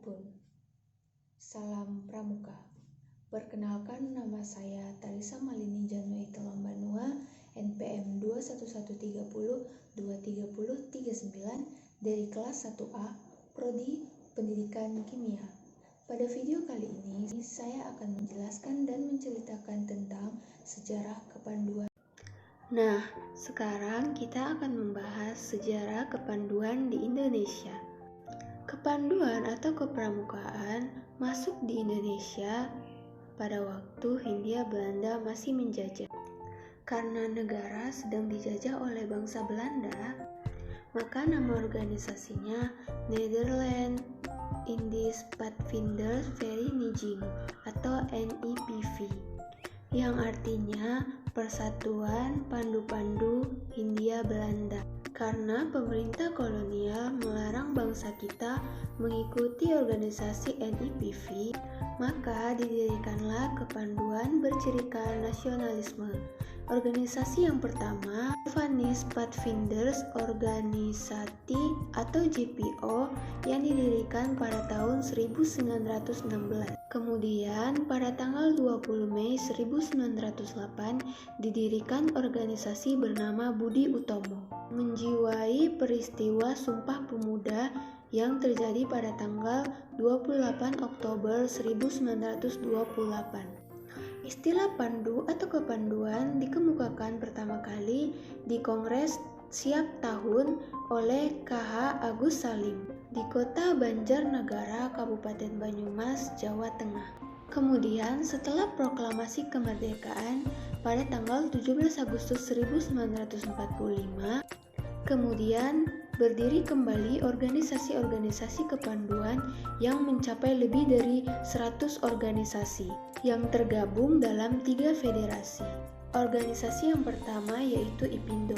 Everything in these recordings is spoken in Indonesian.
sekalipun. Salam Pramuka. Perkenalkan, nama saya Talisa Malini Janoi Telambanua, NPM 21130230339 dari kelas 1A, Prodi Pendidikan Kimia. Pada video kali ini, saya akan menjelaskan dan menceritakan tentang sejarah kepanduan. Nah, sekarang kita akan membahas sejarah kepanduan di Indonesia. Kepanduan atau kepramukaan masuk di Indonesia pada waktu Hindia Belanda masih menjajah. Karena negara sedang dijajah oleh bangsa Belanda, maka nama organisasinya Nederland Indisch Padvinders Vereniging atau NIPV, yang artinya Persatuan Pandu-Pandu Hindia Belanda. Karena pemerintah kolonial melarang bangsa kita mengikuti organisasi NIPV, maka didirikanlah Kepanduan Bercirikan Nasionalisme. Organisasi yang pertama, Javanese Padvinders Organisati atau JPO, yang didirikan pada tahun 1916. Kemudian pada tanggal 20 Mei 1908 didirikan organisasi bernama Budi Utomo, menjiwai peristiwa Sumpah Pemuda yang terjadi pada tanggal 28 Oktober 1928. Istilah pandu atau kepanduan dikemukakan pertama kali di Kongres Siap Tahun oleh KH Agus Salim di kota Banjarnegara, Kabupaten Banyumas, Jawa Tengah. Kemudian setelah proklamasi kemerdekaan pada tanggal 17 Agustus 1945, kemudian berdiri kembali organisasi-organisasi kepanduan yang mencapai lebih dari 100 organisasi yang tergabung dalam 3 federasi. Organisasi yang pertama yaitu IPINDO,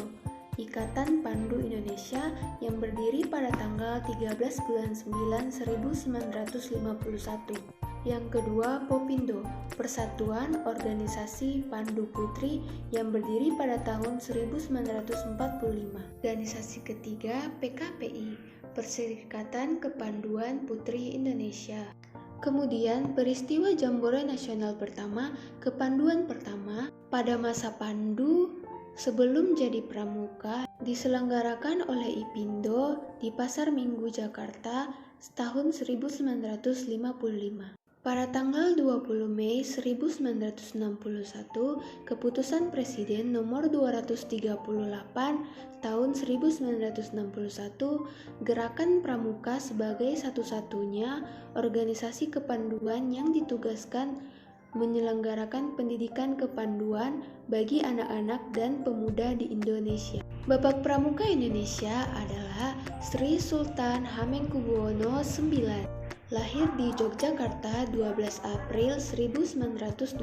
Ikatan Pandu Indonesia, yang berdiri pada tanggal 13 bulan 9 1951. Yang kedua, Popindo, Persatuan Organisasi Pandu Putri, yang berdiri pada tahun 1945. Organisasi ketiga, PKPI, Perserikatan Kepanduan Putri Indonesia. Kemudian peristiwa Jambore Nasional pertama, kepanduan pertama pada masa Pandu sebelum jadi pramuka, diselenggarakan oleh IPINDO di Pasar Minggu Jakarta tahun 1955. Pada tanggal 20 Mei 1961, Keputusan Presiden nomor 238 tahun 1961, Gerakan Pramuka sebagai satu-satunya organisasi kepanduan yang ditugaskan menyelenggarakan pendidikan kepanduan bagi anak-anak dan pemuda di Indonesia. Bapak Pramuka Indonesia adalah Sri Sultan Hamengkubuwono IX. Lahir di Yogyakarta 12 April 1912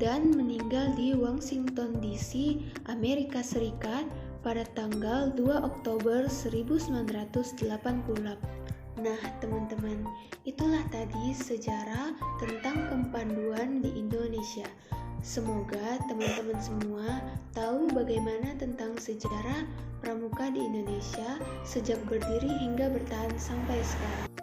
dan meninggal di Washington DC, Amerika Serikat pada tanggal 2 Oktober 1988. Nah, teman-teman, itulah tadi sejarah tentang kepanduan di Indonesia. Semoga teman-teman semua tahu bagaimana tentang sejarah pramuka di Indonesia sejak berdiri hingga bertahan sampai sekarang.